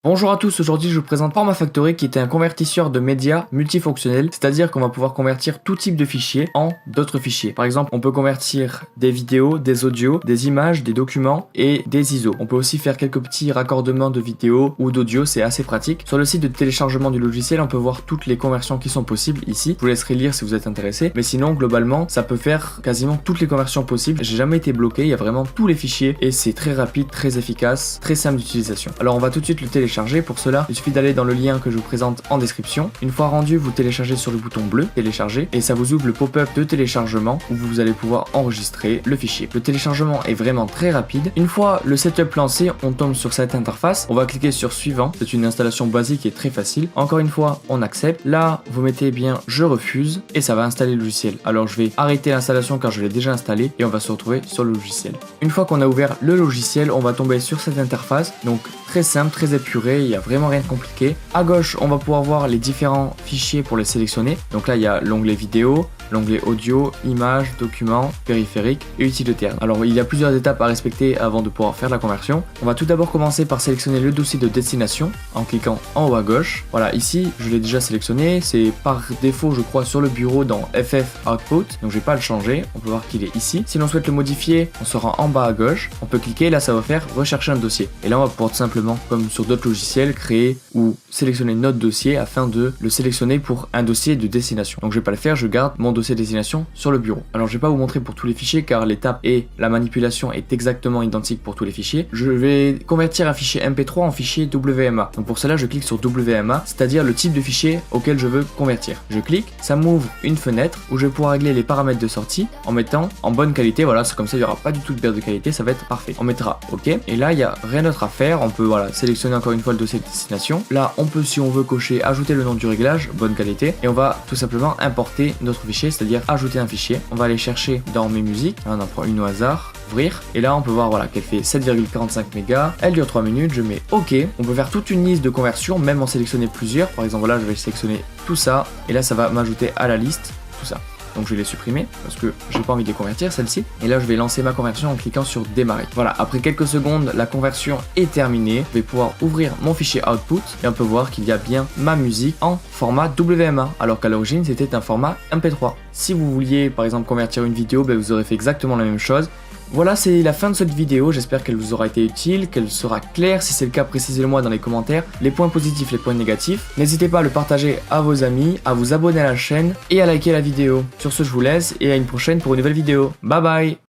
Bonjour à tous, aujourd'hui je vous présente Format Factory qui est un convertisseur de médias multifonctionnel, c'est-à-dire qu'on va pouvoir convertir tout type de fichiers en d'autres fichiers. Par exemple, on peut convertir des vidéos, des audios, des images, des documents et des ISO. On peut aussi faire quelques petits raccordements de vidéos ou d'audio, c'est assez pratique. Sur le site de téléchargement du logiciel, on peut voir toutes les conversions qui sont possibles ici. Je vous laisserai lire si vous êtes intéressé, mais sinon globalement, ça peut faire quasiment toutes les conversions possibles. J'ai jamais été bloqué, il y a vraiment tous les fichiers et c'est très rapide, très efficace, très simple d'utilisation. Alors on va tout de suite le télécharger. Pour cela, il suffit d'aller dans le lien que je vous présente en description. Une fois rendu, vous téléchargez sur le bouton bleu télécharger et ça vous ouvre le pop-up de téléchargement où vous allez pouvoir enregistrer le fichier. Le téléchargement est vraiment très rapide. Une fois le setup lancé, on tombe sur cette interface. On va cliquer sur suivant. C'est une installation basique et très facile. Encore une fois, on accepte. Là, vous mettez bien je refuse et ça va installer le logiciel. Alors je vais arrêter l'installation car je l'ai déjà installé et on va se retrouver sur le logiciel. Une fois qu'on a ouvert le logiciel, on va tomber sur cette interface. Donc très simple, très épuré. Il n'y a vraiment rien de compliqué. À gauche, on va pouvoir voir les différents fichiers pour les sélectionner. Donc là, il y a l'onglet vidéo, l'onglet audio, images, documents, périphériques et utilitaires. Alors il y a plusieurs étapes à respecter avant de pouvoir faire la conversion. On va tout d'abord commencer par sélectionner le dossier de destination en cliquant en haut à gauche. Voilà, ici je l'ai déjà sélectionné, c'est par défaut je crois sur le bureau dans FF Output, donc je vais pas le changer, on peut voir qu'il est ici. Si l'on souhaite le modifier, on se rend en bas à gauche, on peut cliquer, là ça va faire rechercher un dossier. Et là on va pouvoir tout simplement, comme sur d'autres logiciels, créer ou sélectionner notre dossier afin de le sélectionner pour un dossier de destination. Donc je vais pas le faire, je garde mon dossier destination sur le bureau. Alors je vais pas vous montrer pour tous les fichiers car l'étape et la manipulation est exactement identique pour tous les fichiers. Je vais convertir un fichier MP3 en fichier WMA. Donc pour cela je clique sur WMA, c'est-à-dire le type de fichier auquel je veux convertir. Je clique, ça m'ouvre une fenêtre où je vais pouvoir régler les paramètres de sortie en mettant en bonne qualité. Voilà, c'est comme ça il n'y aura pas du tout de perte de qualité, ça va être parfait. On mettra OK et là il n'y a rien d'autre à faire. On peut sélectionner encore une fois le dossier de destination. Là on peut, si on veut, cocher ajouter le nom du réglage, bonne qualité, et on va tout simplement importer notre fichier, c'est-à-dire ajouter un fichier. On va aller chercher dans mes musiques, on en prend une au hasard, ouvrir, et là on peut voir qu'elle fait 7,45 mégas, elle dure 3 minutes, je mets OK. On peut faire toute une liste de conversions, même en sélectionner plusieurs. Par exemple là je vais sélectionner tout ça et là ça va m'ajouter à la liste tout ça. Donc je vais les supprimer parce que j'ai pas envie de les convertir celle-ci. Et là je vais lancer ma conversion en cliquant sur démarrer. Voilà, après quelques secondes la conversion est terminée. Je vais pouvoir ouvrir mon fichier output et on peut voir qu'il y a bien ma musique en format WMA alors qu'à l'origine c'était un format MP3. Si vous vouliez par exemple convertir une vidéo, vous aurez fait exactement la même chose. Voilà, c'est la fin de cette vidéo, j'espère qu'elle vous aura été utile, qu'elle sera claire. Si c'est le cas, précisez-le moi dans les commentaires, les points positifs, les points négatifs. N'hésitez pas à le partager à vos amis, à vous abonner à la chaîne et à liker la vidéo. Sur ce, je vous laisse et à une prochaine pour une nouvelle vidéo. Bye bye.